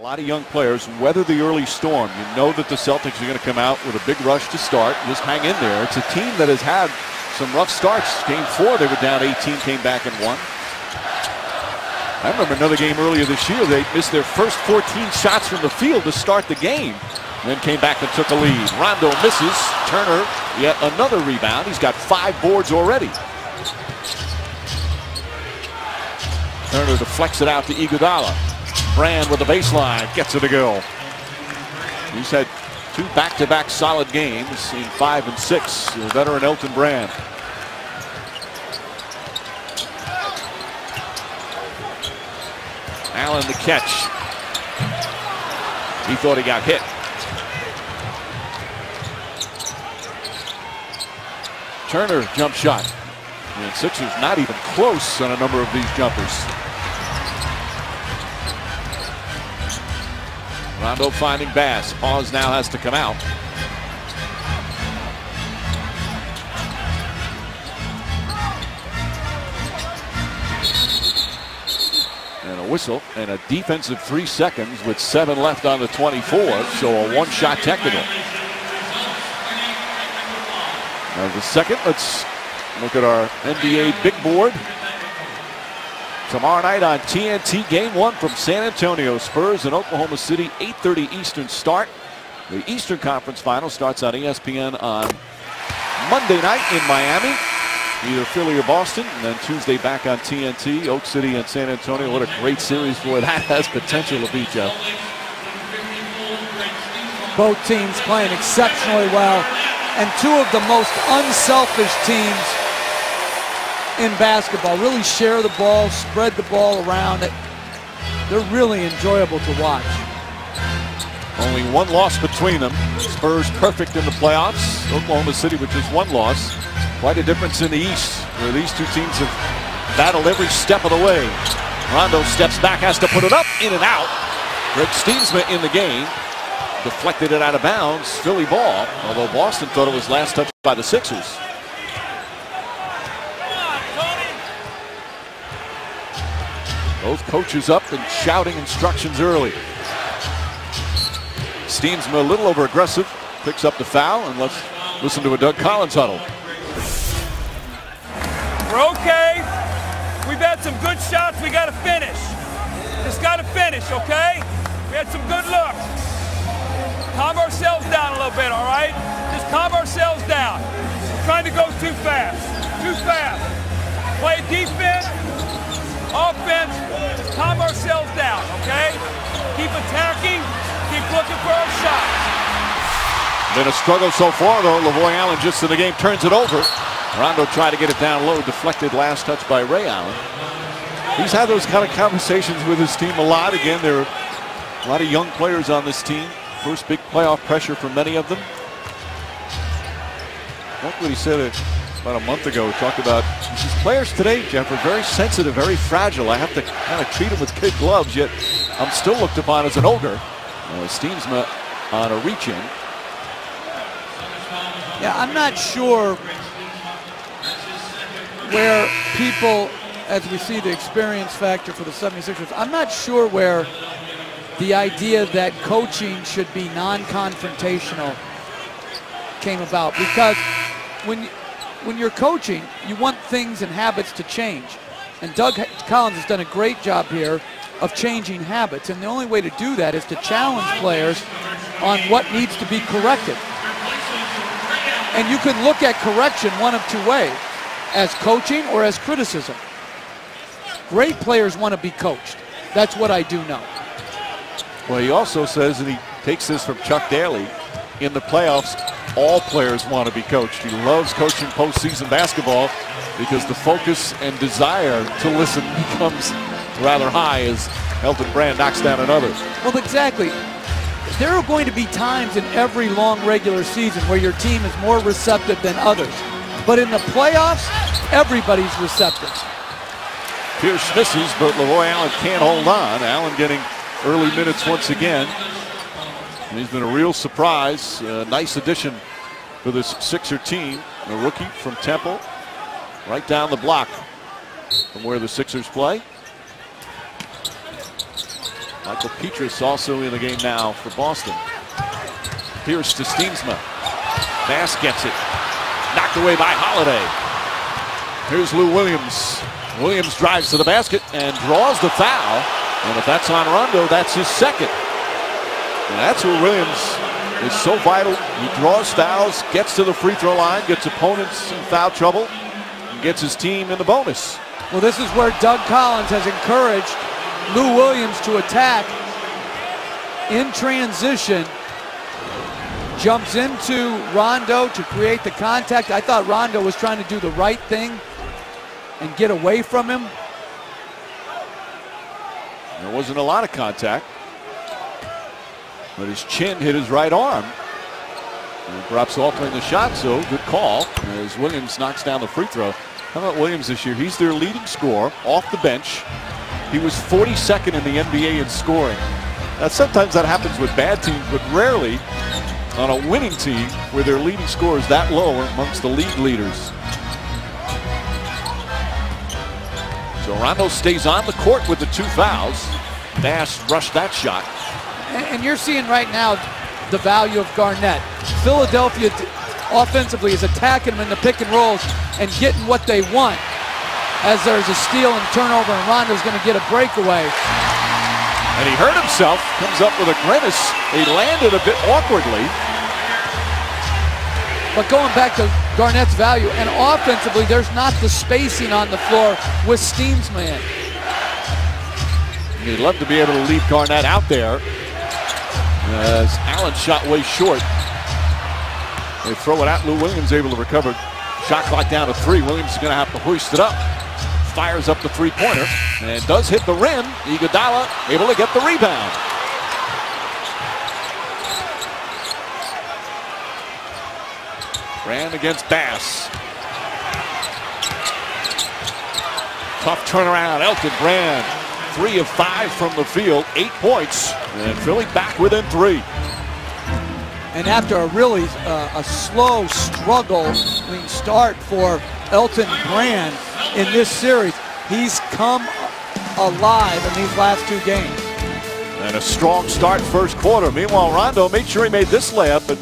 lot of young players weather the early storm. You know that the Celtics are going to come out with a big rush to start. Just hang in there. It's a team that has had some rough starts. Game 4, they were down 18, came back and won. I remember another game earlier this year. They missed their first 14 shots from the field to start the game. Then came back and took a lead. Rondo misses. Turner, yet another rebound. He's got 5 boards already. Turner deflects it out to Iguodala. Brand with the baseline, gets it to go. He's had 2 back-to-back solid games in 5 and 6. The veteran Elton Brand. Allen the catch. He thought he got hit. Turner jump shot. And Sixers not even close on a number of these jumpers. Rondo finding Bass. Pause now has to come out. And a whistle and a defensive 3 seconds with 7 left on the 24. So a 1-shot technical. Now the second, let's look at our NBA big board. Tomorrow night on TNT, Game 1 from San Antonio. Spurs in Oklahoma City, 8:30 Eastern start. The Eastern Conference Final starts on ESPN on Monday night in Miami. Either Philly or Boston. And then Tuesday back on TNT, Oak City and San Antonio. What a great series for that has potential to be, Jeff. Both teams playing exceptionally well. And 2 of the most unselfish teams in basketball. Really share the ball, spread the ball around. They're really enjoyable to watch. Only 1 loss between them. Spurs perfect in the playoffs. Oklahoma City with just 1 loss. Quite a difference in the East, where these 2 teams have battled every step of the way. Rondo steps back, has to put it up, in and out. Greg Steensma in the game. Deflected it out of bounds. Philly ball, although Boston thought it was last touched by the Sixers. Both coaches up and shouting instructions early. Steensma a little over aggressive, picks up the foul, and let's listen to a Doug Collins huddle. We're okay. We've had some good shots. We got to finish. Just got to finish, okay? We had some good looks. Calm ourselves down a little bit, all right? Just calm ourselves down. We're trying to go too fast. Too fast. Play defense, offense, just calm ourselves down, okay? Keep attacking, keep looking for our shots. Been a struggle so far, though. LaVoy Allen just in the game turns it over. Rondo tried to get it down low, deflected last touch by Ray Allen. He's had those kind of conversations with his team a lot. Again, there are a lot of young players on this team. First big playoff pressure for many of them. Like what he said about a month ago, talked about these players today, Jeff, are very sensitive, very fragile. I have to kind of treat them with kid gloves, yet I'm still looked upon as an ogre. Steensma on a reach-in. Yeah, I'm not sure where people, as we see the experience factor for the 76ers, I'm not sure where the idea that coaching should be non-confrontational came about, because when you're coaching, you want things and habits to change. And Doug Collins has done a great job here of changing habits, and the only way to do that is to challenge players on what needs to be corrected. And you can look at correction one of 2 ways, as coaching or as criticism. Great players want to be coached. That's what I do know. Well, he also says, and he takes this from Chuck Daly, in the playoffs, all players want to be coached. He loves coaching postseason basketball because the focus and desire to listen becomes rather high as Elton Brand knocks down another. Well, exactly. There are going to be times in every long regular season where your team is more receptive than others. But in the playoffs, everybody's receptive. Pierce misses, but LaVoy Allen can't hold on. Allen getting early minutes once again. And he's been a real surprise. Nice addition for this Sixer team. A rookie from Temple, right down the block from where the Sixers play. Michael Petrus also in the game now for Boston. Pierce to Steensma. Bass gets it. Knocked away by Holiday. Here's Lou Williams. Williams drives to the basket and draws the foul. And if that's on Rondo, that's his second. And that's where Williams is so vital. He draws fouls, gets to the free throw line, gets opponents in foul trouble, and gets his team in the bonus. Well, this is where Doug Collins has encouraged Lou Williams to attack in transition. Jumps into Rondo to create the contact. I thought Rondo was trying to do the right thing and get away from him. There wasn't a lot of contact, but his chin hit his right arm. And perhaps altering the shot, so good call as Williams knocks down the free throw. How about Williams this year? He's their leading scorer off the bench. He was 42nd in the NBA in scoring. Now, sometimes that happens with bad teams, but rarely on a winning team where their leading scorer is that low amongst the league leaders. So Rondo stays on the court with the 2 fouls. Bass rushed that shot. And you're seeing right now the value of Garnett. Philadelphia offensively is attacking him in the pick and rolls and getting what they want. As there's a steal and turnover, and Rondo's going to get a breakaway. And he hurt himself, comes up with a grimace. He landed a bit awkwardly. But going back to Garnett's value, and offensively, there's not the spacing on the floor with Steensman. He'd love to be able to leave Garnett out there. As Allen's shot way short. They throw it out. Lou Williams able to recover. Shot clock down to 3. Williams is going to have to hoist it up. Fires up the three-pointer and does hit the rim. Iguodala able to get the rebound. Brand against Bass. Tough turnaround. Elton Brand, 3 of 5 from the field, 8 points, and Philly back within 3. And after a really a slow struggle start for Elton Brand in this series, he's come alive in these last 2 games. And a strong start first quarter. Meanwhile, Rondo made sure he made this layup, but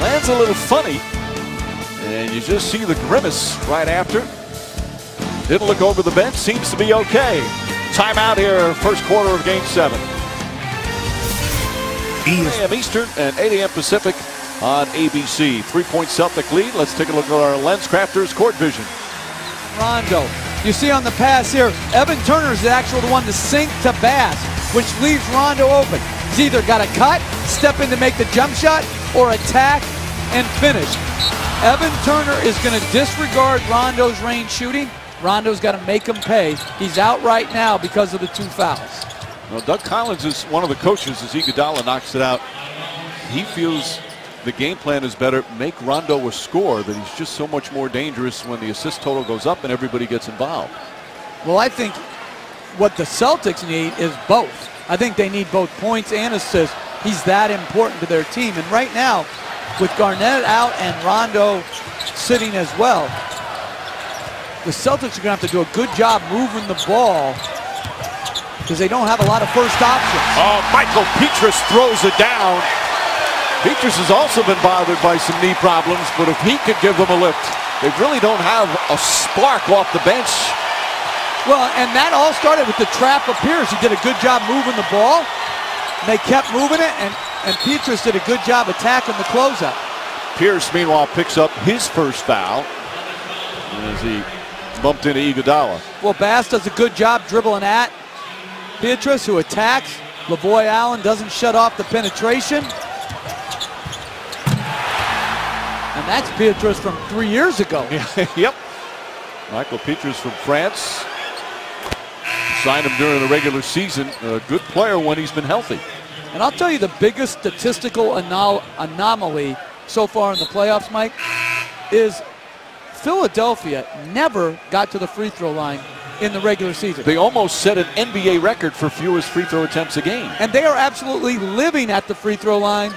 lands a little funny. And you just see the grimace right after. Didn't look over the bench, seems to be okay. Timeout here, first quarter of Game 7. 8 a.m. Eastern and 8 a.m. Pacific on ABC. 3-point Celtic lead. Let's take a look at our LensCrafters court vision. Rondo, you see on the pass here, Evan Turner is the actual one to sink to Bass, which leaves Rondo open. He's either got to cut, step in to make the jump shot, or attack and finish. Evan Turner is going to disregard Rondo's range shooting. Rondo's got to make him pay. He's out right now because of the 2 fouls. Well, Doug Collins is one of the coaches as Iguodala knocks it out. He feels the game plan is better. Make Rondo a scorer, that he's just so much more dangerous when the assist total goes up and everybody gets involved. Well, I think what the Celtics need is both. I think they need both points and assists. He's that important to their team. And right now, with Garnett out and Rondo sitting as well, the Celtics are going to have to do a good job moving the ball because they don't have a lot of first options. Oh, Michael Petrus throws it down. Petrus has also been bothered by some knee problems, but if he could give them a lift, they really don't have a spark off the bench. Well, and that all started with the trap of Pierce. He did a good job moving the ball. And they kept moving it, and Petrus did a good job attacking the closeout. Pierce, meanwhile, picks up his first foul as he bumped into Iguodala. Well, Bass does a good job dribbling at Petrus, who attacks. Lavoy Allen doesn't shut off the penetration. And that's Petrus from 3 years ago. Yep. Michael Petrus from France. Signed him during the regular season. A good player when he's been healthy. And I'll tell you the biggest statistical anomaly so far in the playoffs, Mike, is Philadelphia never got to the free throw line in the regular season. They almost set an NBA record for fewest free throw attempts a game. And they are absolutely living at the free throw line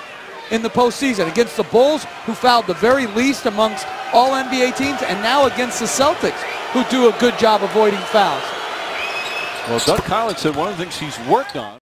in the postseason against the Bulls, who fouled the very least amongst all NBA teams, and now against the Celtics, who do a good job avoiding fouls. Well, Doug Collins said one of the things he's worked on